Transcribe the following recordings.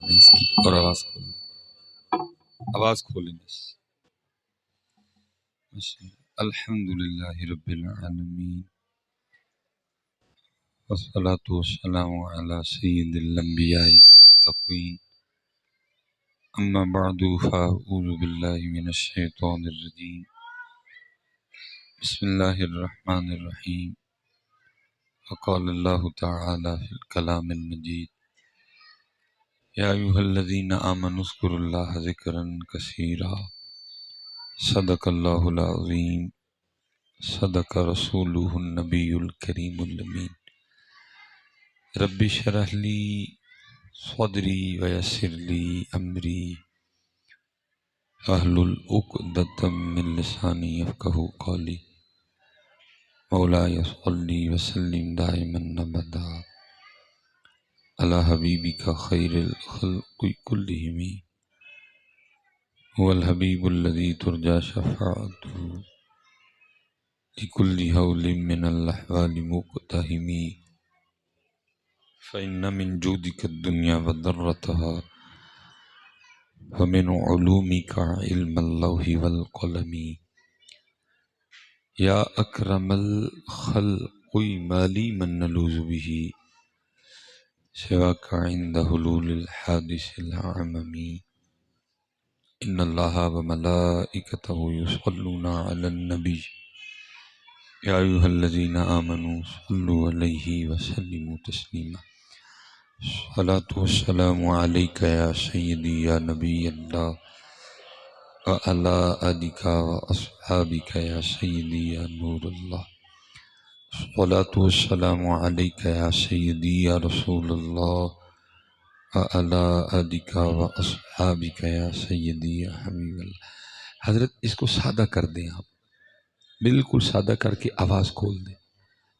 دیں اس کی اور آواز کھول دیں، آواز کھولیں بس. الحمدللہ رب العالمین والصلاة والسلام علی سید الانبیاء والمتقین. اما بعد فاعوذ باللہ من الشیطان الرجیم. بسم اللہ الرحمن الرحیم. وقال اللہ تعالی فی الکلام المجید. یا ایھا الذین آمنوا اذکروا اللہ ذکرا کثیرا. صدق اللہ العظیم. صدق رسولہ النبی الکریم الامین. رب اشرح لی صدری ویسر لی امری واحلل عقدۃ من لسانی یفقہوا قولی. مولاي صل وسلم دائما ابدا على حبيبك خير الخلق كلهم. هو الحبيب الذي ترجى شفاعته لكل هول من الأحوال مقتحم. فإن من جودك الدنيا وضرتها ومن علومك علم اللوح والقلم. يا أكرم الخلق ما لي من نلوذ به سواك عند حلول الحادث العمم. إن الله وملائكته يصلون على النبي يا أيها الذين آمنوا صلوا عليه وسلموا تسليما. الصلاة والسلام عليك يا سيدي يا نبي الله وعلى آلك وأصحابك يا سيدي يا نور الله. الصلاة والسلام عليك يا سيدي يا رسول الله وعلى آلك وأصحابك يا سيدي يا حبيب الله. حضرت اس کو سادہ کر دیں، آپ بالکل سادہ کر کے آواز کھول دیں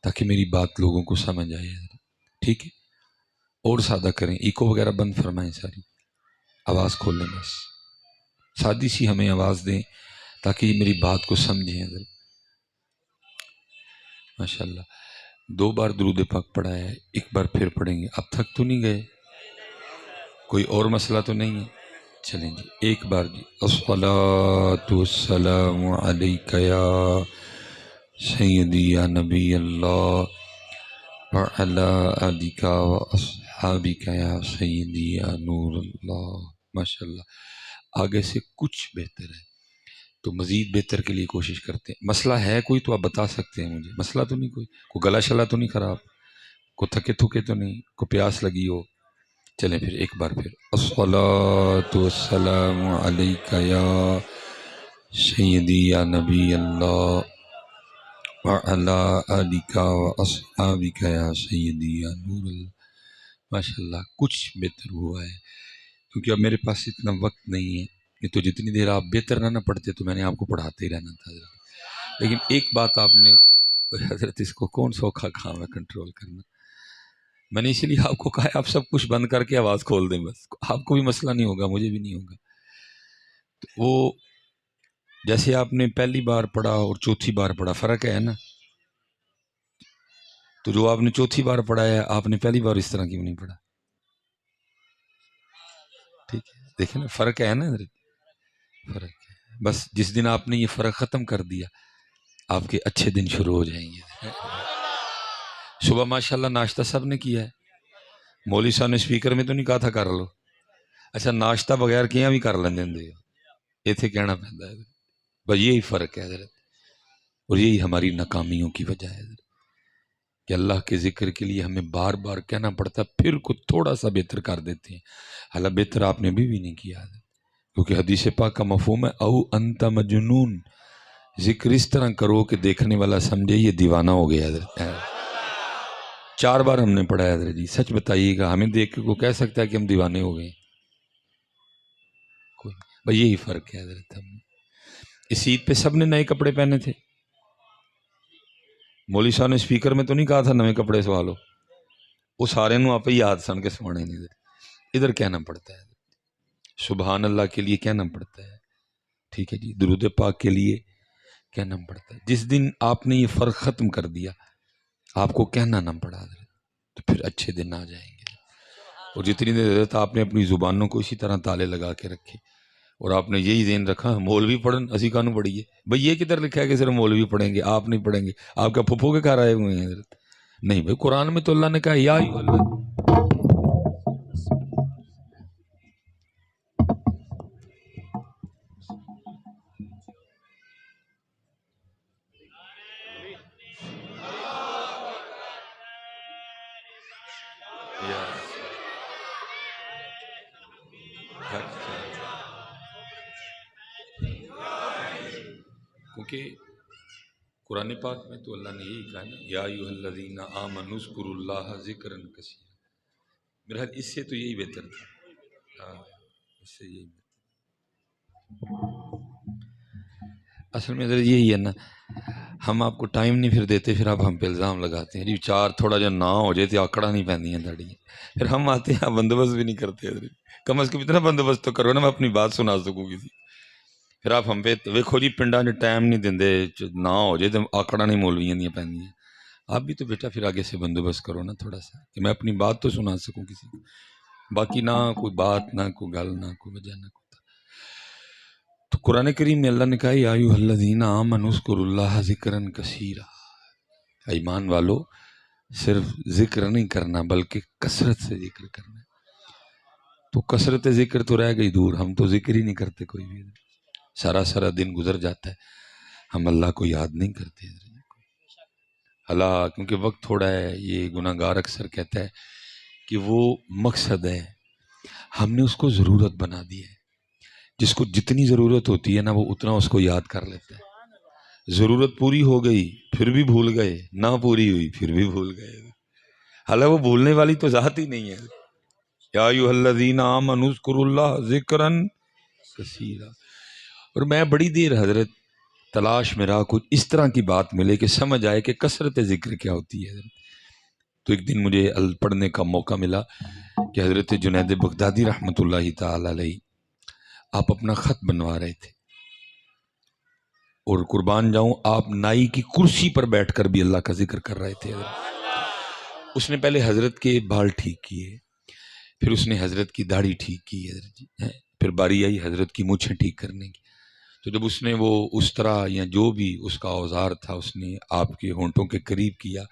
تاکہ میری بات لوگوں کو سمجھ آئے حضرت. ٹھیک ہے، اور سادہ کریں، ایکو وغیرہ بند فرمائیں، ساری آواز کھولیں، بس سادی سی ہمیں آواز دیں تاکہ یہ میری بات کو سمجھیں حضرت. ماشاءاللہ 2 بار درود پاک پڑھا ہے، ایک بار پھر پڑھیں گے. اب تک تو نہیں گئے؟ کوئی اور مسئلہ تو نہیں ہے؟ چلیں جی ایک بار جی. الصلاۃ والسلام علیک یا سیدی یا نبی اللہ وعلی آلک واصحابک یا سیدی یا نور اللہ. ماشاءاللہ آگے سے کچھ بہتر ہے تو مزید بہتر کے لیے کوشش کرتے ہیں. مسئلہ ہے کوئی تو آپ بتا سکتے ہیں مجھے، مسئلہ تو نہیں، کوئی گلا شلا تو نہیں خراب، کوئی تھکے تھکے تو نہیں، کوئی پیاس لگی ہو؟ چلیں پھر ایک بار پھر. الصلاۃ والسلام علیک یا سیدی یا نبی اللہ وعلی آلک واصحابک یا سیدی یا نور اللہ. ماشاءاللہ کچھ بہتر ہوا ہے، کیونکہ اب میرے پاس اتنا وقت نہیں ہے. یہ تو جتنی دیر آپ بہتر نہ پڑھتے تو میں نے آپ کو پڑھاتے ہی رہنا تھا حضرت. لیکن ایک بات آپ نے حضرت، اس کو کون سوکھا کام ہے کنٹرول کرنا. میں نے اسی لیے آپ کو کہا ہے آپ سب کچھ بند کر کے آواز کھول دیں، بس آپ کو بھی مسئلہ نہیں ہوگا، مجھے بھی نہیں ہوگا. تو وہ جیسے آپ نے پہلی بار پڑھا اور چوتھی بار پڑھا، فرق ہے نا. تو جو آپ نے چوتھی بار پڑھا ہے آپ نے پہلی بار اس طرح کیوں نہیں پڑھا؟ ٹھیک ہے، دیکھیں نا فرق ہے نا حضرت، فرق ہے. بس جس دن آپ نے یہ فرق ختم کر دیا آپ کے اچھے دن شروع ہو جائیں گے. صبح ماشاءاللہ ناشتہ سب نے کیا ہے، مولوی صاحب نے اسپیکر میں تو نہیں کہا تھا کر لو. اچھا ناشتہ بغیر کیا بھی کر لیں دے اتنے کہنا پہنتا ہے. بس یہی فرق ہے حضرت، اور یہی ہماری ناکامیوں کی وجہ ہے حضرت کہ اللہ کے ذکر کے لیے ہمیں بار بار کہنا پڑتا ہے، پھر کچھ تھوڑا سا بہتر کر دیتے ہیں. حالانکہ بہتر آپ نے بھی نہیں کیا حضرت، کیونکہ حدیث پاک کا مفہوم ہے او انت مجنون. ذکر اس طرح کرو کہ دیکھنے والا سمجھے یہ دیوانہ ہو گیا حضرت. 4 بار ہم نے پڑھا ہے حضرت جی. سچ بتائیے گا ہمیں دیکھ کے کو کہہ سکتا ہے کہ ہم دیوانے ہو گئے؟ کوئی نہیں. بھائی یہی فرق ہے حضرت. ہم اس عید پہ سب نے نئے کپڑے پہنے تھے، مولوی صاحب نے اسپیکر میں تو نہیں کہا تھا نئے کپڑے سوالو، وہ سارے نو آپ ہی یاد سن کے سوانے نہیں. ادھر کہنا پڑتا ہے سبحان اللہ کے لیے کہنا پڑتا ہے، ٹھیک ہے جی، درود پاک کے لیے کہنا پڑتا ہے. جس دن آپ نے یہ فرق ختم کر دیا آپ کو کہنا نہ پڑا تو پھر اچھے دن آ جائیں گے. اور جتنی دیر حضرت آپ نے اپنی زبانوں کو اسی طرح تالے لگا کے رکھے اور آپ نے یہی ذہن رکھا مولوی پڑھن اسی کانوں پڑھیے. بھائی یہ کدھر لکھا ہے کہ صرف مولوی پڑھیں گے آپ نہیں پڑھیں گے؟ آپ کا پھپھو کے گھر آئے ہوئے ہیں حضرت؟ نہیں بھائی، قرآن میں تو اللہ نے کہا یا ایھا الذین. کیونکہ قرآن پاک میں تو اللہ نے یہی کہا نا یا ایھا الذین آمنوا اذکروا اللہ ذکرا کثیرا. میرا حال اس سے تو یہی بہتر تھا. ہاں اس سے یہی بہتر. اصل میں حضرت یہی ہے نا، ہم آپ کو ٹائم نہیں پھر دیتے، پھر آپ ہم پہ الزام لگاتے ہیں جی چار تھوڑا جا نہ ہو جائے تو آکڑا نہیں پہنتی داڑی. پھر ہم آتے ہیں بندوبست بھی نہیں کرتے حضرت. کم از کم اتنا بندوبست تو کرو نا میں اپنی بات سنا سکوں کسی. پھر آپ ہم پہ ویکھو جی پنڈا نے ٹائم نہیں دیندے نہ ہو جائے تو آکڑا نہیں مولویاں دیا پہنتی ہیں. آپ بھی تو بیٹا پھر آگے سے بندوبست کرو نا تھوڑا سا کہ میں اپنی بات تو سنا سکوں کسی کو. باقی نہ کوئی بات نہ کوئی گل نہ کوئی وجہ نہ کوئی. تو قرآن کریم میں اللہ نے کہا یا ایھا الذین آمنوا اذکروا اللہ ذکرا کثیرا. ایمان والو صرف ذکر نہیں کرنا بلکہ کثرت سے ذکر کرنا. تو کثرت ذکر تو رہ گئی دور، ہم تو ذکر ہی نہیں کرتے کوئی بھی. سارا سارا دن گزر جاتا ہے ہم اللہ کو یاد نہیں کرتے. اللہ کیونکہ وقت تھوڑا ہے، یہ گناہ گار اکثر کہتا ہے کہ وہ مقصد ہے ہم نے اس کو ضرورت بنا دی ہے. جس کو جتنی ضرورت ہوتی ہے نا وہ اتنا اس کو یاد کر لیتا ہے. ضرورت پوری ہو گئی پھر بھی بھول گئے، نہ پوری ہوئی پھر بھی بھول گئے. حالانکہ وہ بھولنے والی تو ذات ہی نہیں ہے. یا ایھا الذین آمنوا اذکروا اللہ ذکرا کثیرا. اور میں بڑی دیر حضرت تلاش میں رہا کچھ اس طرح کی بات ملے کہ سمجھ آئے کہ کثرت ذکر کیا ہوتی ہے. تو ایک دن مجھے پڑھنے کا موقع ملا کہ حضرت جنید بغدادی رحمۃ اللہ تعالی علیہ آپ اپنا خط بنوا رہے تھے اور قربان جاؤں آپ نائی کی کرسی پر بیٹھ کر بھی اللہ کا ذکر کر رہے تھے. اس نے پہلے حضرت کے بال ٹھیک کیے، پھر اس نے حضرت کی داڑھی ٹھیک کی حضرت جی، پھر باری آئی حضرت کی مونچھیں ٹھیک کرنے کی. تو جب اس نے وہ اس طرح یا جو بھی اس کا اوزار تھا اس نے آپ کے ہونٹوں کے قریب کیا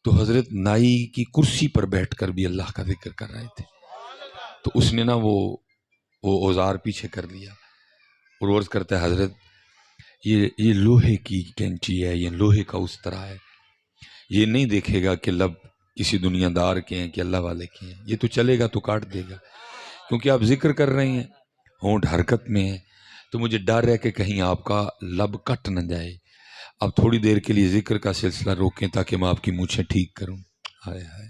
تو حضرت نائی کی کرسی پر بیٹھ کر بھی اللہ کا ذکر کر رہے تھے. تو اس نے نا وہ اوزار پیچھے کر لیا اور عرض کرتا ہے حضرت یہ لوہے کی کینچی ہے، یہ لوہے کا اس طرح ہے، یہ نہیں دیکھے گا کہ لب کسی دنیا دار کے ہیں کہ اللہ والے کے ہیں، یہ تو چلے گا تو کاٹ دے گا. کیونکہ آپ ذکر کر رہے ہیں، ہونٹ حرکت میں ہے، تو مجھے ڈر ہے کہ کہیں آپ کا لب کٹ نہ جائے. اب تھوڑی دیر کے لیے ذکر کا سلسلہ روکیں تاکہ میں آپ کی مونچھیں ٹھیک کروں. ہائے ہائے.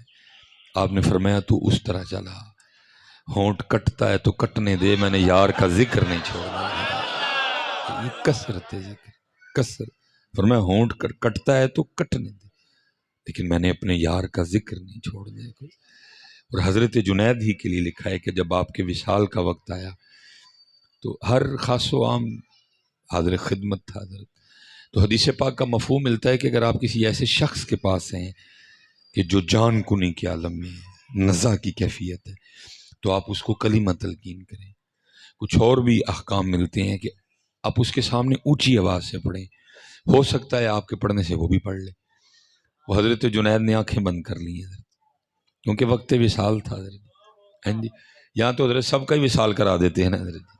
آپ نے فرمایا تو اس طرح چلا، ہونٹ کٹتا ہے تو کٹنے دے، میں نے یار کا ذکر نہیں چھوڑنا. یہ کثرت ہے ذکر، کثرت. فرمایا ہونٹ کٹتا ہے تو کٹنے دے لیکن میں نے اپنے یار کا ذکر نہیں چھوڑنا. اور حضرت جنید ہی کے لیے لکھا ہے کہ جب آپ کے وصال کا وقت آیا تو ہر خاص و عام حاضر خدمت تھا حضرت. تو حدیث پاک کا مفہوم ملتا ہے کہ اگر آپ کسی ایسے شخص کے پاس ہیں کہ جو جان کنی کے عالم میں ہے، نزا کی کیفیت ہے، تو آپ اس کو کلمہ تلقین کریں. کچھ اور بھی احکام ملتے ہیں کہ آپ اس کے سامنے اونچی آواز سے پڑھیں، ہو سکتا ہے آپ کے پڑھنے سے وہ بھی پڑھ لے. وہ حضرت جنید نے آنکھیں بند کر لی ہیں حضرت، کیونکہ وقت وصال تھا حضرت. جی یہاں تو حضرت سب کا ہی وصال کرا دیتے ہیں نا حضرت.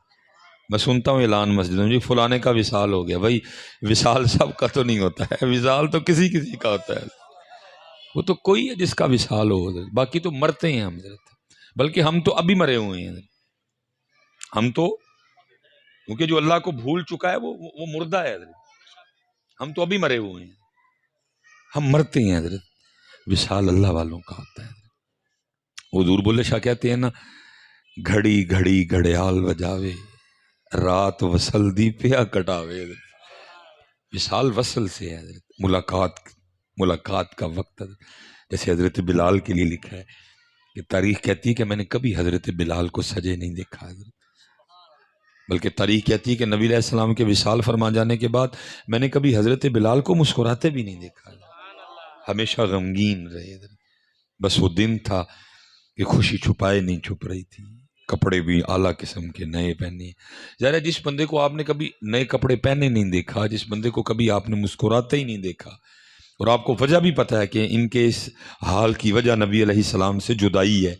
میں سنتا ہوں اعلان مسجد میں جی فلانے کا وصال ہو گیا. بھائی وصال سب کا تو نہیں ہوتا ہے، وصال تو کسی کسی کا ہوتا ہے. وہ تو کوئی ہے جس کا وصال ہو حضرت، باقی تو مرتے ہیں ہم حضرت. بلکہ ہم تو ابھی مرے ہوئے ہیں حضرت. ہم تو کیونکہ جو اللہ کو بھول چکا ہے وہ مردہ ہے حضرت. ہم تو ابھی مرے ہوئے ہیں، ہم مرتے ہیں حضرت. وصال اللہ والوں کا ہوتا ہے حضرت. حضور بولے شاہ کہتے ہیں نا گھڑی گھڑی گھڑیال بجاوے رات وصل دی پیا کٹاوے. وصال وصل سے ہے حضرت، ملاقات کا وقت حضرت. جیسے حضرت بلال کے لیے لکھا ہے کہ تاریخ کہتی ہے کہ میں نے کبھی حضرت بلال کو سجے نہیں دیکھا حضرت، بلکہ تاریخ کہتی ہے کہ نبی علیہ السلام کے وصال فرما جانے کے بعد میں نے کبھی حضرت بلال کو مسکراتے بھی نہیں دیکھا. ہمیشہ غمگین رہے حضرت. بس وہ دن تھا کہ خوشی چھپائے نہیں چھپ رہی تھی، کپڑے بھی اعلیٰ قسم کے نئے پہنے. ظاہر ہے جس بندے کو آپ نے کبھی نئے کپڑے پہنے نہیں دیکھا، جس بندے کو کبھی آپ نے مسکراتے ہی نہیں دیکھا، اور آپ کو وجہ بھی پتہ ہے کہ ان کے اس حال کی وجہ نبی علیہ السلام سے جدائی ہے،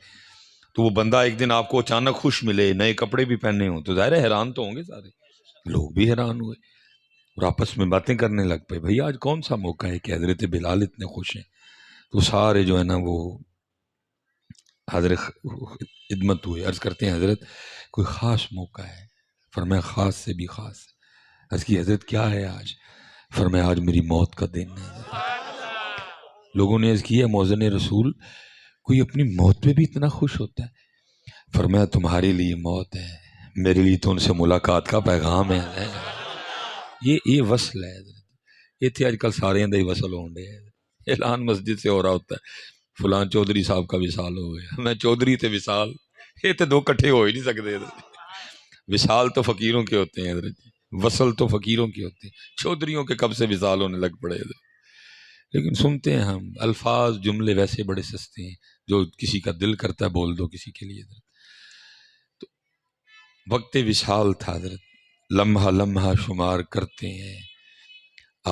تو وہ بندہ ایک دن آپ کو اچانک خوش ملے، نئے کپڑے بھی پہنے ہوں، تو ظاہر ہے حیران تو ہوں گے سارے. لوگ بھی حیران ہوئے اور آپس میں باتیں کرنے لگ پئے، بھئی آج کون سا موقع ہے کہ حضرت بلال اتنے خوش ہیں. تو سارے جو ہے نا وہ حضرت خدمت ہوئے، عرض کرتے ہیں حضرت کوئی خاص موقع ہے؟ فرمایا خاص سے بھی خاص. عرض کی حضرت کیا ہے آج؟ فرمایا آج میری موت کا دن ہے. لوگوں نے عرض کیا مؤذن رسول کوئی اپنی موت پہ بھی اتنا خوش ہوتا ہے؟ فرمایا تمہارے لیے موت ہے، میرے لیے تو ان سے ملاقات کا پیغام ہے. یہ وصل ہے. یہ تھے آج کل سارے اندر ہی وصل ہوں ڈے. اعلان مسجد سے ہو رہا ہوتا ہے فلان چودھری صاحب کا وصال ہو گیا، میں چودھری تے وصال، یہ تو دو کٹھے ہو ہی نہیں سکتے. وصال تو فقیروں کے ہوتے ہیں حضرت، وصل تو فقیروں کے ہوتے ہیں. چودھریوں کے کب سے وصال ہونے لگ پڑے حضرت. لیکن سنتے ہیں ہم الفاظ جملے ویسے بڑے سستے ہیں، جو کسی کا دل کرتا ہے بول دو کسی کے لیے حضرت. تو وقت وصال تھا حضرت، لمحہ لمحہ شمار کرتے ہیں،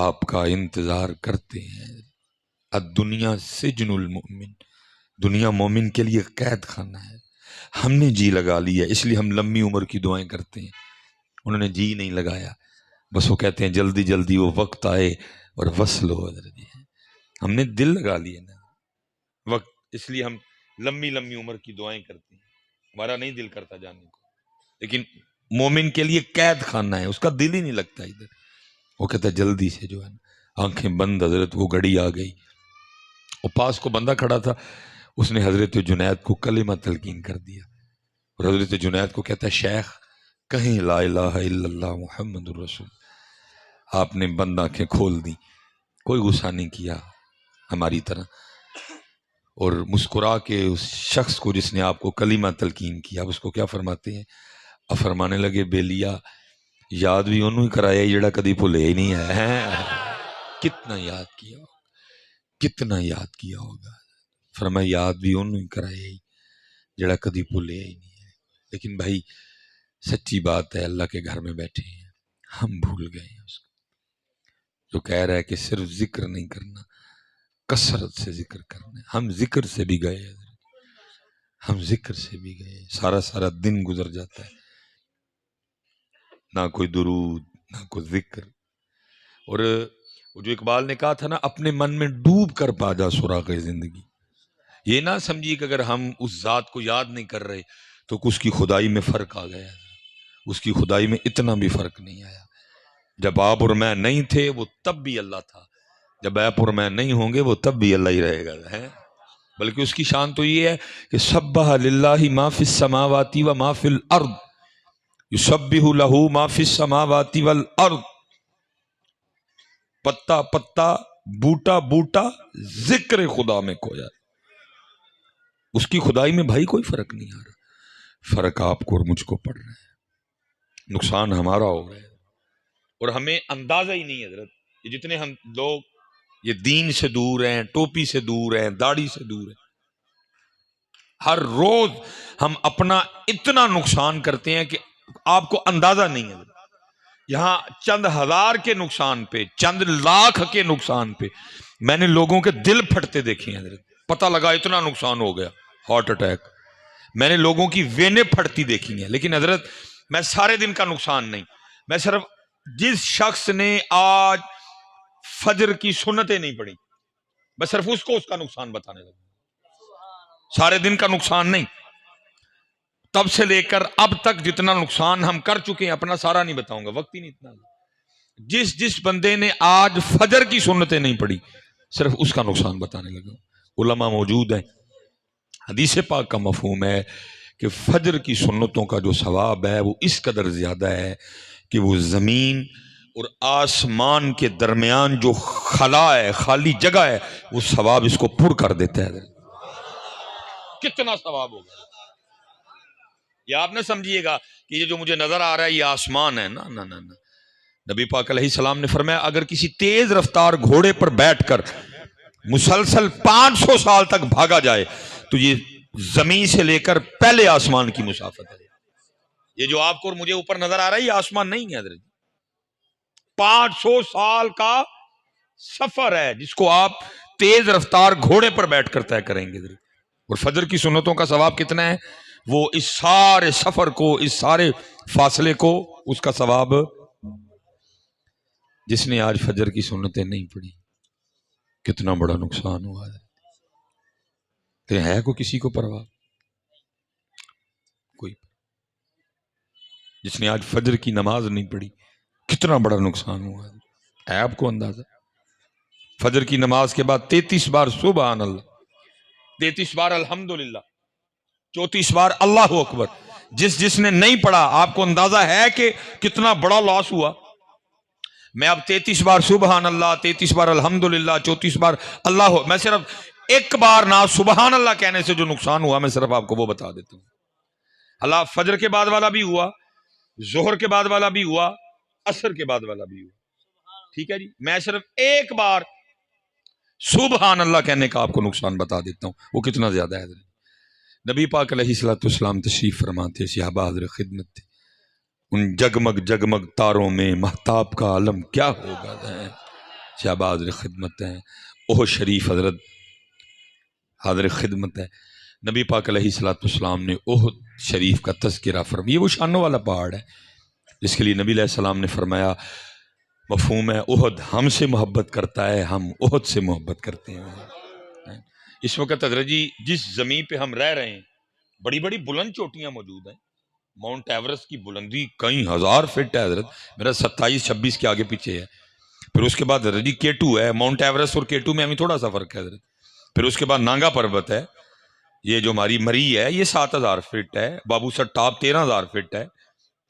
آپ کا انتظار کرتے ہیں. الدنیا سجن المؤمن، دنیا مومن کے لیے قید خانہ ہے. ہم نے جی لگا لیا اس لیے ہم لمبی عمر کی دعائیں کرتے ہیں. انہوں نے جی نہیں لگایا، بس وہ کہتے ہیں جلدی جلدی وہ وقت آئے اور وصل ہو حضرت. ہم نے دل لگا لیا نا وقت، اس لیے ہم لمبی لمبی عمر کی دعائیں کرتے ہیں. ہمارا نہیں دل کرتا جانے کو، لیکن مومن کے لیے قید خانہ ہے، اس کا دل ہی نہیں لگتا ادھر. وہ کہتا ہے جلدی سے جو ہے نا، آنکھیں بند حضرت وہ گھڑی آ گئی. اور پاس کو بندہ کھڑا تھا، اس نے حضرت جنید کو کلمہ تلقین کر دیا، اور حضرت جنید کو کہتا ہے شیخ کہیں لا الہ الا اللہ محمد الرسول. آپ نے بند آنکھیں کھول دی، کوئی غصہ نہیں کیا ہماری طرح، اور مسکرا کے اس شخص کو جس نے آپ کو کلمہ تلقین کیا، اس کو کیا فرماتے ہیں؟ اب فرمانے لگے بیلیا یاد بھی انہوں ہی کرایا جڑا کدی بھولے ہی نہیں ہے. کتنا یاد کیا ہوگا، کتنا یاد کیا ہوگا. فرمایا یاد بھی انہوں ہی کرایا ہی جڑا کدی بھولے ہی نہیں ہے. لیکن بھائی سچی بات ہے، اللہ کے گھر میں بیٹھے ہیں، ہم بھول گئے ہیں اس کو جو کہہ رہا ہے کہ صرف ذکر نہیں کرنا، کثرت سے ذکر کرنا ہے. ہم ذکر سے بھی گئے، ہم ذکر سے بھی گئے. سارا سارا دن گزر جاتا ہے، نہ کوئی درود نہ کوئی ذکر. اور جو اقبال نے کہا تھا نا، اپنے من میں ڈوب کر پا جا سراغ زندگی. یہ نہ سمجھیے کہ اگر ہم اس ذات کو یاد نہیں کر رہے تو اس کی خدائی میں فرق آ گیا. اس کی خدائی میں اتنا بھی فرق نہیں آیا. جب آپ اور میں نہیں تھے وہ تب بھی اللہ تھا، جب آپ اور میں نہیں ہوں گے وہ تب بھی اللہ ہی رہے گا. بلکہ اس کی شان تو یہ ہے کہ سبح للہ ما فی السماوات و ما فی الارض، یسبح لہ ما فی السماوات والارض. پتا پتا بوٹا بوٹا ذکر خدا میں کھویا. اس کی خدائی میں بھائی کوئی فرق نہیں آ رہا. فرق آپ کو اور مجھ کو پڑ رہا ہے، نقصان ہمارا ہو رہا ہے، اور ہمیں اندازہ ہی نہیں حضرت. یہ جتنے ہم لوگ یہ دین سے دور ہیں، ٹوپی سے دور ہیں، داڑھی سے دور ہیں، ہر روز ہم اپنا اتنا نقصان کرتے ہیں کہ آپ کو اندازہ نہیں ہے. یہاں چند ہزار کے نقصان پہ، چند لاکھ کے نقصان پہ میں نے لوگوں کے دل پھٹتے دیکھے ہیں حضرت. پتہ لگا اتنا نقصان ہو گیا، ہارٹ اٹیک. میں نے لوگوں کی وینیں پھٹتی دیکھی ہیں. لیکن حضرت میں سارے دن کا نقصان نہیں، میں صرف جس شخص نے آج فجر کی سنتیں نہیں پڑھی، میں صرف اس کو اس کا نقصان بتانے لگا. سارے دن کا نقصان نہیں، تب سے لے کر اب تک جتنا نقصان ہم کر چکے ہیں اپنا سارا نہیں بتاؤں گا، وقت ہی نہیں اتنا. جس بندے نے آج فجر کی سنتیں نہیں پڑھی صرف اس کا نقصان بتانے لگا. علماء موجود ہیں، حدیث پاک کا مفہوم ہے کہ فجر کی سنتوں کا جو ثواب ہے وہ اس قدر زیادہ ہے کہ وہ زمین اور آسمان کے درمیان جو خلا ہے، خالی جگہ ہے، وہ ثواب اس کو پر کر دیتا ہے. کتنا ثواب ہوگا. یہ آپ نہ سمجھیے گا کہ یہ جو مجھے نظر آ رہا ہے یہ آسمان ہے، نہ نہ نہ. نبی پاک علیہ السلام نے فرمایا اگر کسی تیز رفتار گھوڑے پر بیٹھ کر مسلسل 500 سال تک بھاگا جائے تو یہ زمین سے لے کر پہلے آسمان کی مسافت ہے. یہ جو آپ کو اور مجھے اوپر نظر آ رہا ہے یہ آسمان نہیں ہے حضرت. 500 سال کا سفر ہے جس کو آپ تیز رفتار گھوڑے پر بیٹھ کر طے کریں گے. اور فجر کی سنتوں کا ثواب کتنا ہے؟ وہ اس سارے سفر کو، اس سارے فاصلے کو، اس کا ثواب. جس نے آج فجر کی سنتیں نہیں پڑھی کتنا بڑا نقصان ہوا ہے. تو ہے کو کسی کو پرواہ؟ کوئی. جس نے آج فجر کی نماز نہیں پڑھی کتنا بڑا نقصان ہوا ہے آپ کو اندازہ؟ فجر کی نماز کے بعد 33 بار سبحان اللہ، 33 بار الحمدللہ، 34 بار اللہ اکبر. جس نے نہیں پڑھا آپ کو اندازہ ہے کہ کتنا بڑا لاس ہوا. میں اب 33 بار سبحان اللہ، 33 بار الحمدللہ، 34 بار اللہ، میں صرف ایک بار نہ سبحان اللہ کہنے سے جو نقصان ہوا میں صرف آپ کو وہ بتا دیتا ہوں. اللہ فجر کے بعد والا بھی ہوا، ظہر کے بعد والا بھی ہوا، عصر کے بعد والا بھی ہوا. ٹھیک ہے جی، میں صرف ایک بار سبحان اللہ کہنے کا آپ کو نقصان بتا دیتا ہوں وہ کتنا زیادہ ہے. نبی پاک علیہ الصلوۃ والسلام تشریف فرماتے، صحابہ حاضر خدمت تھے. ان جگمگ جگمگ تاروں میں مہتاب کا علم کیا ہوگا ہے. صحابہ حاضر خدمت ہیں. اوہ شریف حضرت حاضر خدمت ہے. نبی پاک علیہ الصلوۃ والسلام نے احد شریف کا تذکرہ فرمایا. یہ وہ شانوں والا پہاڑ ہے جس کے لیے نبی علیہ السلام نے فرمایا، مفہوم ہے احد ہم سے محبت کرتا ہے، ہم احد سے محبت کرتے ہیں. اس وقت حضرت جی جس زمین پہ ہم رہ رہے ہیں بڑی بڑی بلند چوٹیاں موجود ہیں. ماؤنٹ ایورسٹ کی بلندی کئی ہزار فٹ ہے حضرت، میرا 27-26 کے آگے پیچھے ہے. پھر اس کے بعد حضرت جی K2 ہے. ماؤنٹ ایورسٹ اور K2 میں ہمیں تھوڑا سا فرق ہے حضرت. پھر اس کے بعد نانگا پربت ہے، یہ جو ہماری مری ہے یہ 7000 فٹ ہے. بابو سر ٹاپ 13000 فٹ ہے.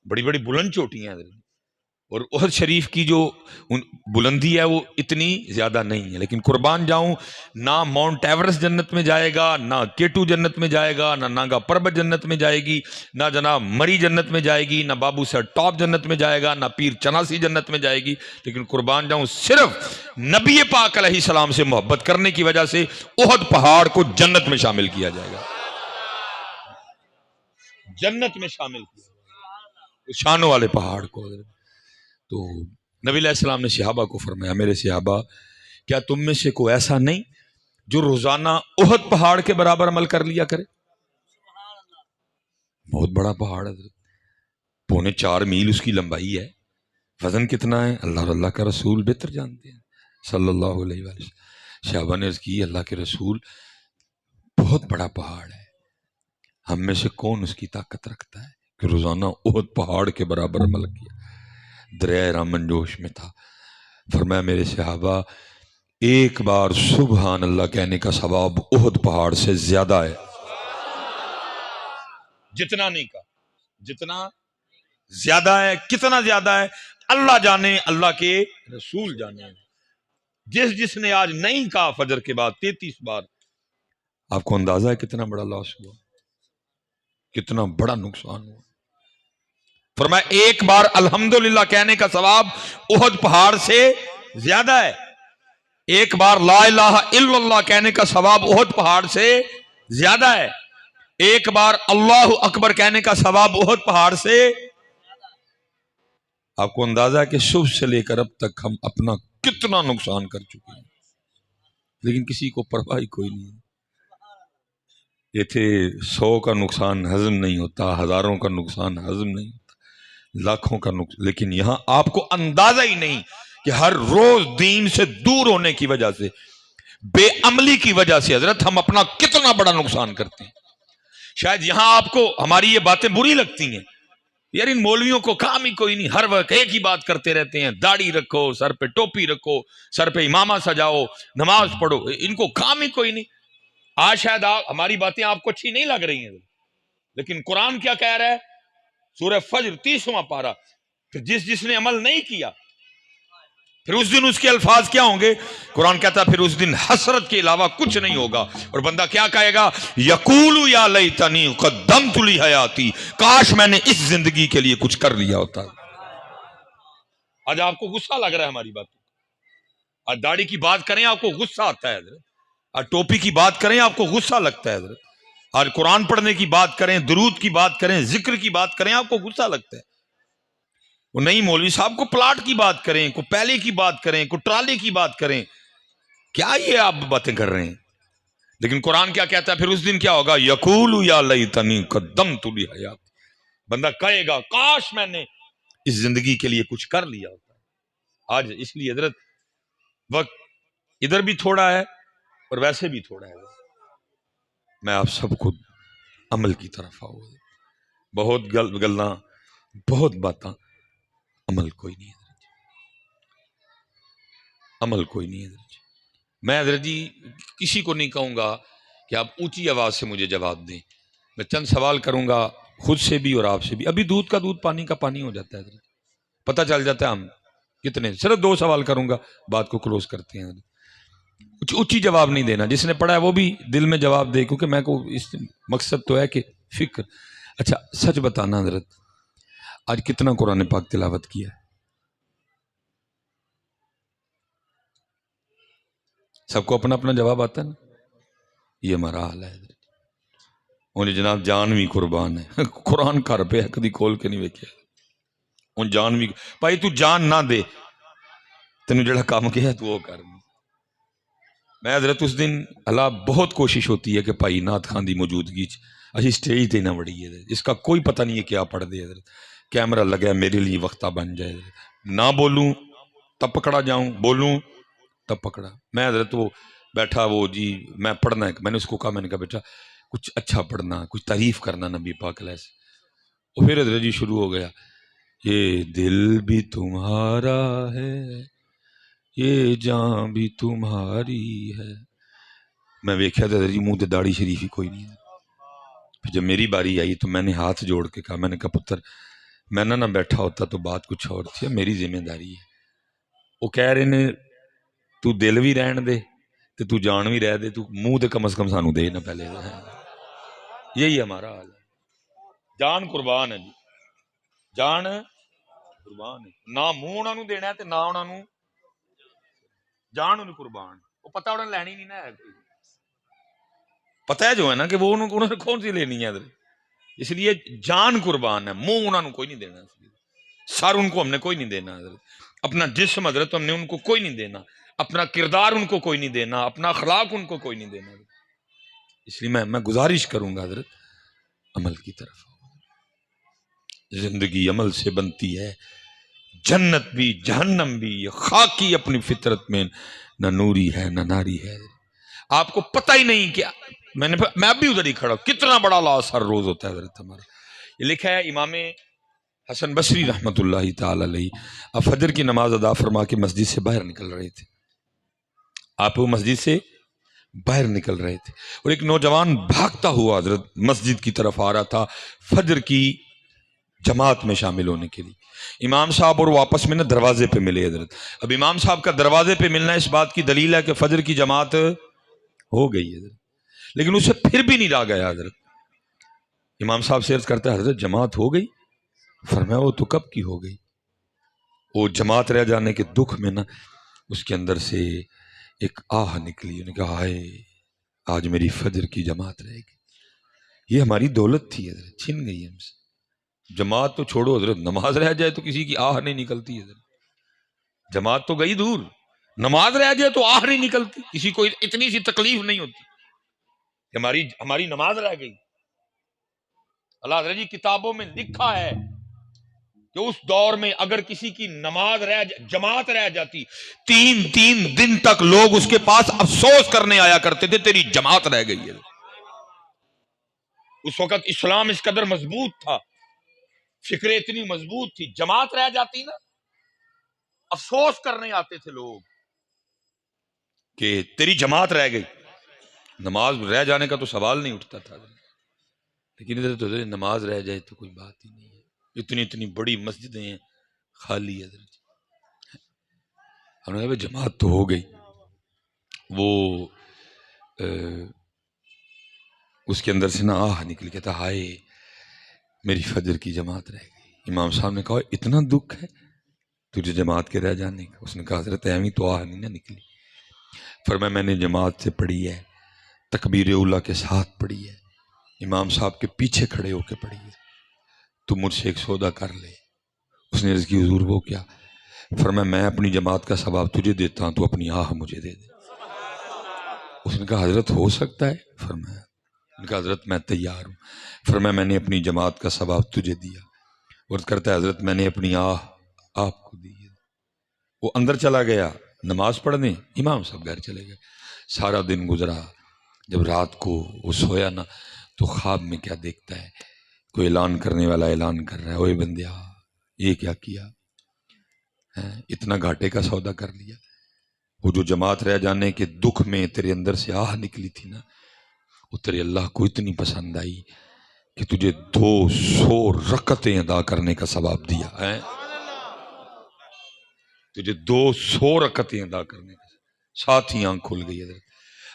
بڑی بڑی بلند چوٹیاں ہیں حضرت. اور احد شریف کی جو بلندی ہے وہ اتنی زیادہ نہیں ہے. لیکن قربان جاؤں، نہ ماؤنٹ ایورسٹ جنت میں جائے گا، نہ K2 جنت میں جائے گا، نہ نانگا پربت جنت میں جائے گی، نہ جناب مری جنت میں جائے گی، نہ بابو سر ٹاپ جنت میں جائے گا، نہ پیر چناسی جنت میں جائے گی. لیکن قربان جاؤں صرف نبی پاک علیہ السلام سے محبت کرنے کی وجہ سے احد پہاڑ کو جنت میں شامل کیا جائے گا. جنت میں شامل کیا شانوں والے پہاڑ کو. تو نبی علیہ السلام نے صحابہ کو فرمایا، میرے صحابہ کیا تم میں سے کوئی ایسا نہیں جو روزانہ احد پہاڑ کے برابر عمل کر لیا کرے؟ بہت بڑا پہاڑ ہے، 4.25 میل اس کی لمبائی ہے. وزن کتنا ہے اللہ اور اللہ کا رسول بہتر جانتے ہیں صلی اللہ علیہ وسلم. صحابہ نے عرض کی اللہ کے رسول بہت بڑا پہاڑ ہے، ہم میں سے کون اس کی طاقت رکھتا ہے کہ روزانہ احد پہاڑ کے برابر عمل کیا. دریائے رامن جوش میں تھا. فرمایا میرے صحابہ ایک بار سبحان اللہ کہنے کا ثواب احد پہاڑ سے زیادہ ہے. جتنا نہیں کا جتنا زیادہ ہے. کتنا زیادہ ہے اللہ جانے، اللہ کے رسول جانے. جس نے آج نہیں کہا فجر کے بعد 33 بار، آپ کو اندازہ ہے کتنا بڑا لاس ہوا، کتنا بڑا نقصان ہوا. فرمایا ایک بار الحمدللہ کہنے کا ثواب احد پہاڑ سے زیادہ ہے. ایک بار لا الہ الا اللہ کہنے کا ثواب احد پہاڑ سے زیادہ ہے. ایک بار اللہ اکبر کہنے کا ثواب احد پہاڑ سے. آپ کو اندازہ ہے کہ صبح سے لے کر اب تک ہم اپنا کتنا نقصان کر چکے ہیں، لیکن کسی کو پرواہ کوئی نہیں. یہ تھے 100 کا نقصان ہضم نہیں ہوتا، ہزاروں کا نقصان ہضم نہیں ہوتا، لاکھوں کا نقصان. لیکن یہاں آپ کو اندازہ ہی نہیں کہ ہر روز دین سے دور ہونے کی وجہ سے، بے عملی کی وجہ سے حضرت ہم اپنا کتنا بڑا نقصان کرتے ہیں. شاید یہاں آپ کو ہماری یہ باتیں بری لگتی ہیں، یار ان مولویوں کو کام ہی کوئی نہیں، ہر وقت ایک ہی بات کرتے رہتے ہیں. داڑھی رکھو، سر پہ ٹوپی رکھو، سر پہ امامہ سجاؤ، نماز پڑھو، ان کو کام ہی کوئی نہیں. آج شاید ہماری باتیں آپ کو اچھی نہیں لگ رہی ہیں، لیکن قرآن کیا کہہ رہا ہے؟ سورہ فجر 30واں پارہ. پھر جس نے عمل نہیں کیا پھر اس دن اس کے الفاظ کیا ہوں گے؟ قرآن کہتا ہے پھر اس دن حسرت کے علاوہ کچھ نہیں ہوگا. اور بندہ کیا کہے گا؟ یقول یا لیتنی قدمت لی حیاتی، کاش میں نے اس زندگی کے لیے کچھ کر لیا ہوتا. آج آپ کو غصہ لگ رہا ہے ہماری بات، آج داڑھی کی بات کریں آپ کو غصہ آتا ہے حضرت، آج ٹوپی کی بات کریں آپ کو غصہ لگتا ہے حضرت. آج قرآن پڑھنے کی بات کریں، درود کی بات کریں، ذکر کی بات کریں، آپ کو غصہ لگتا ہے. وہ نہیں مولوی صاحب کو پلاٹ کی بات کریں، کو پہلے کی بات کریں، کو ٹرالے کی بات کریں، کیا یہ آپ باتیں کر رہے ہیں؟ لیکن قرآن کیا کہتا ہے پھر اس دن کیا ہوگا؟ یقول یا لیتنی قدمت لحیات. بندہ کہے گا کاش میں نے اس زندگی کے لیے کچھ کر لیا ہوتا. آج اس لیے حضرت وقت ادھر بھی تھوڑا ہے اور ویسے بھی تھوڑا ہے. میں آپ سب کو عمل کی طرف آؤ. بہت گلنا، بہت باتاں، عمل کوئی نہیں ہے. عمل کوئی نہیں ہے. میں حضرت جی کسی کو نہیں کہوں گا کہ آپ اونچی آواز سے مجھے جواب دیں. میں چند سوال کروں گا خود سے بھی اور آپ سے بھی. ابھی دودھ کا دودھ پانی کا پانی ہو جاتا ہے حضرت، پتہ چل جاتا ہے ہم کتنے. صرف 2 سوال کروں گا، بات کو کلوز کرتے ہیں. کچھ اونچی جواب نہیں دینا، جس نے پڑھا ہے وہ بھی دل میں جواب دے، کیونکہ میں کو اس مقصد تو ہے کہ فکر. اچھا سچ بتانا حضرت، آج کتنا قرآن پاک تلاوت کیا ہے؟ سب کو اپنا اپنا جواب آتا ہے نا. یہ ہمارا حال ہے حضرت. انہیں جناب جان بھی قربان ہے. قرآن گھر پہ ہے، کدی کھول کے نہیں ویکھیا. ان جان بھی بھائی تو جان نہ دے، تینوں جڑا کام کیا ہے تو وہ کر. میں حضرت اس دن اللہ بہت کوشش ہوتی ہے کہ بھائی نعت خان دی موجودگی اچھی سٹیج تے نہ بڑی ہے. اس کا کوئی پتہ نہیں ہے کیا پڑھ دے حضرت. کیمرہ لگا میرے لیے وقتہ بن جائے حضرت. نہ بولوں تب پکڑا جاؤں، بولوں تب پکڑا. میں حضرت وہ بیٹھا، وہ جی میں پڑھنا ہے، میں نے اس کو کہا، میں نے کہا بیٹا کچھ اچھا پڑھنا، کچھ تعریف کرنا نبی پاک علیہ السلام. اور پھر حضرت جی شروع ہو گیا، یہ دل بھی تمہارا ہے، یہ جان بھی تمہاری ہے. میں ویکھیا تھا جی منہ تے داڑھی شریف ہی کوئی نہیں. پھر جب میری باری آئی تو میں نے ہاتھ جوڑ کے کہا، میں نے کہا پتر میں نہ بیٹھا ہوتا تو بات کچھ اور تھی، میری ذمہ داری ہے. وہ کہہ رہے نے تو دل بھی رہن دے تے تو جان بھی رہ دے، تو منہ تے کم از کم سانو دے نہ پہلے. یہی ہمارا حال ہے. جان قربان ہے جی، جان قربان ہے. نہ منہ انہاں نو دینا ہے تے نہ انہاں نو جان انہوں قربان. وہ پتہ انہوں نے لینی نہیں نا ہے، پتہ ہے جو ہے نا کہ وہ انہوں نے کون سی لینی ہے حضرت. اس لیے جان قربان ہے، منہ انہوں نے کوئی نہیں دینا. سر ان کو ہم نے کوئی نہیں دینا حضرت. اپنا جسم حضرت ہم نے ان کو کوئی نہیں دینا. اپنا کردار ان کو کوئی نہیں دینا. اپنا اخلاق ان کو کوئی نہیں دینا. اس لیے میں گزارش کروں گا حضرت عمل کی طرف. زندگی عمل سے بنتی ہے، جنت بھی جہنم بھی. یہ خاکی اپنی فطرت میں نہ نوری ہے نہ ناری ہے. آپ کو پتہ ہی نہیں کیا. میں اب بھی ادھر ہی کھڑا ہوں. کتنا بڑا لاس ہر روز ہوتا ہے حضرت ہمارا. یہ لکھا ہے امام حسن بصری رحمۃ اللہ تعالی علیہ، آپ فجر کی نماز ادا فرما کے مسجد سے باہر نکل رہے تھے. آپ وہ مسجد سے باہر نکل رہے تھے اور ایک نوجوان بھاگتا ہوا حضرت مسجد کی طرف آ رہا تھا فجر کی جماعت میں شامل ہونے کے لیے. امام صاحب اور وہ آپس میں نا دروازے پہ ملے حضرت. اب امام صاحب کا دروازے پہ ملنا اس بات کی دلیل ہے کہ فجر کی جماعت ہو گئی حضرت. لیکن اسے پھر بھی نہیں رہ گیا حضرت. امام صاحب سے عرض کرتا ہے حضرت جماعت ہو گئی؟ فرمایا وہ تو کب کی ہو گئی. وہ جماعت رہ جانے کے دکھ میں نا اس کے اندر سے ایک آہ نکلی. انہوں نے کہا ہائے آج میری فجر کی جماعت رہے گی. یہ ہماری دولت تھی حضرت، چھن گئی ہم سے. جماعت تو چھوڑو حضرت، نماز رہ جائے تو کسی کی آہ نہیں نکلتی حضرت. جماعت تو گئی دور، نماز رہ جائے تو آہ نہیں نکلتی. کسی کو اتنی سی تکلیف نہیں ہوتی کہ ہماری نماز رہ گئی. اللہ حضرت جی کتابوں میں لکھا ہے کہ اس دور میں اگر کسی کی نماز جماعت رہ جاتی 3 دن تک لوگ اس کے پاس افسوس کرنے آیا کرتے تھے تیری جماعت رہ گئی ہے. اس وقت اسلام اس قدر مضبوط تھا، فکریں اتنی مضبوط تھی. جماعت رہ جاتی نا افسوس کرنے آتے تھے لوگ کہ تیری جماعت رہ گئی. نماز رہ جانے کا تو سوال نہیں اٹھتا تھا. لیکن ادھر تو نماز رہ جائے تو کوئی بات ہی نہیں ہے. اتنی بڑی مسجدیں ہیں خالی حضرت. ہم نے کہا جماعت تو ہو گئی. وہ اس کے اندر سے نہ آہ نکل کے تھا ہائے میری فجر کی جماعت رہ گئی. امام صاحب نے کہا اتنا دکھ ہے تجھے جماعت کے رہ جانے کا؟ اس نے کہا حضرت ایویں تو آہ نہیں نہ نکلی. فرمایا میں نے جماعت سے پڑھی ہے، تکبیر اولیٰ کے ساتھ پڑھی ہے، امام صاحب کے پیچھے کھڑے ہو کے پڑھی، تو مجھ سے ایک سودا کر لے۔ اس نے عرض کی حضور وہ کیا؟ فرمایا میں اپنی جماعت کا ثواب تجھے دیتا ہوں، تو اپنی آہ مجھے دے دے۔ اس نے کہا حضرت ہو سکتا ہے؟ فرمایا، نے کہا حضرت میں تیار ہوں۔ فرمایا میں نے اپنی جماعت کا ثواب تجھے دیا، اور کرتا ہے حضرت میں نے اپنی آہ آپ کو دی۔ وہ اندر چلا گیا نماز پڑھنے، امام صاحب گھر چلے گئے۔ سارا دن گزرا، جب رات کو وہ سویا نا تو خواب میں کیا دیکھتا ہے، کوئی اعلان کرنے والا اعلان کر رہا ہے، اوے بندیا یہ کیا کیا، اتنا گھاٹے کا سودا کر لیا۔ وہ جو جماعت رہ جانے کے دکھ میں تیرے اندر سے آہ نکلی تھی نا، وہ تیرے اللہ کو اتنی پسند آئی کہ تجھے 200 رکعتیں ادا کرنے کا ثواب دیا ہے، تجھے 200 رکعتیں ادا کرنے کا۔ ساتھ ہی آنکھ کھل گئی حضرت،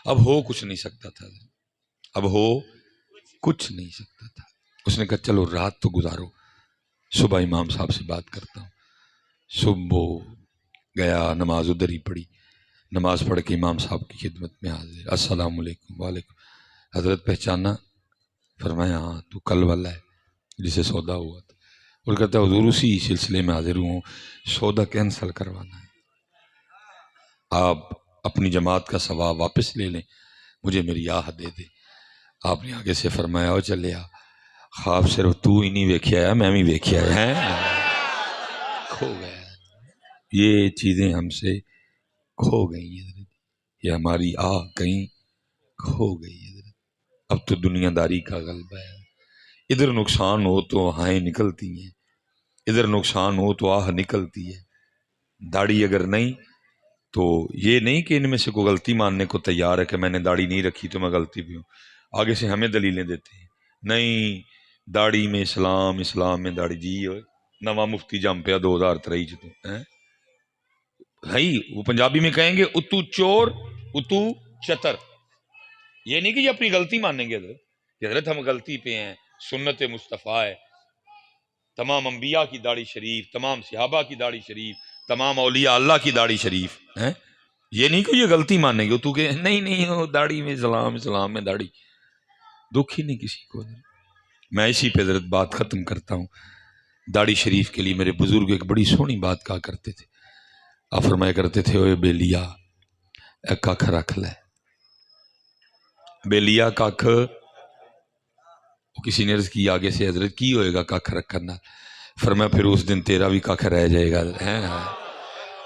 اب ہو کچھ نہیں سکتا تھا، اب ہو کچھ نہیں سکتا تھا۔ اس نے کہا چلو رات تو گزارو، صبح امام صاحب سے بات کرتا ہوں۔ صبح گیا، نماز ادھر ہی پڑھی، نماز پڑھ کے امام صاحب کی خدمت میں حاضر، السلام علیکم۔ وعلیکم۔ حضرت پہچانا؟ فرمایا ہاں تو کل والا ہے جسے سودا ہوا تھا۔ اور کہتا ہے حضور اسی سلسلے میں حاضر ہوں، سودا کینسل کروانا ہے، آپ اپنی جماعت کا ثواب واپس لے لیں، مجھے میری آہ دے دے۔ آپ نے آگے سے فرمایا او چلیا، خواب صرف تو ہی نہیں ویکھیا ہے، میں بھی ویکھیا ہے، کھو گیا۔ یہ چیزیں ہم سے کھو گئی ہیں، یہ ہماری آہ کہیں کھو گئی ہے۔ اب تو دنیا داری کا غلبہ ہے، ادھر نقصان ہو تو آہیں نکلتی ہیں، ادھر نقصان ہو تو آہ نکلتی ہے۔ داڑھی اگر نہیں تو یہ نہیں کہ ان میں سے کوئی غلطی ماننے کو تیار ہے کہ میں نے داڑھی نہیں رکھی تو میں غلطی بھی ہوں، آگے سے ہمیں دلیلیں دیتے ہیں، نہیں داڑھی میں اسلام، اسلام میں داڑھی جی ہوئے نواں مفتی جم پیا 2023 وہ پنجابی میں کہیں گے اتو چور اتو چتر، یہ نہیں کہ یہ اپنی غلطی مانیں گے حضرت، کہ حضرت ہم غلطی پہ ہیں، سنت مصطفیٰ ہے، تمام انبیاء کی داڑھی شریف، تمام صحابہ کی داڑھی شریف، تمام اولیاء اللہ کی داڑھی شریف ہیں، یہ نہیں کہ یہ غلطی مانیں گے تو کہ نہیں وہ داڑھی میں اسلام، اسلام میں داڑھی، دکھ ہی نہیں کسی کو۔ میں اسی پہ حضرت بات ختم کرتا ہوں۔ داڑھی شریف کے لیے میرے بزرگ ایک بڑی سونی بات کہا کرتے تھے، آپ فرمایا کرتے تھے اوے بیلیا اے ککھ رکھ لے، بیلیا ککھ، کسی نے عرض کی آگے سے حضرت کی ہوئے گا ککھ رکھنا؟ فرمایا پھر اس دن تیرا بھی ککھ رہ جائے گا۔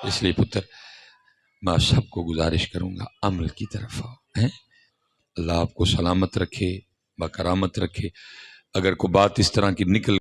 اس لیے پتر میں سب کو گزارش کروں گا عمل کی طرف آؤ، اللہ آپ کو سلامت رکھے، بکرامت رکھے۔ اگر کوئی بات اس طرح کی نکل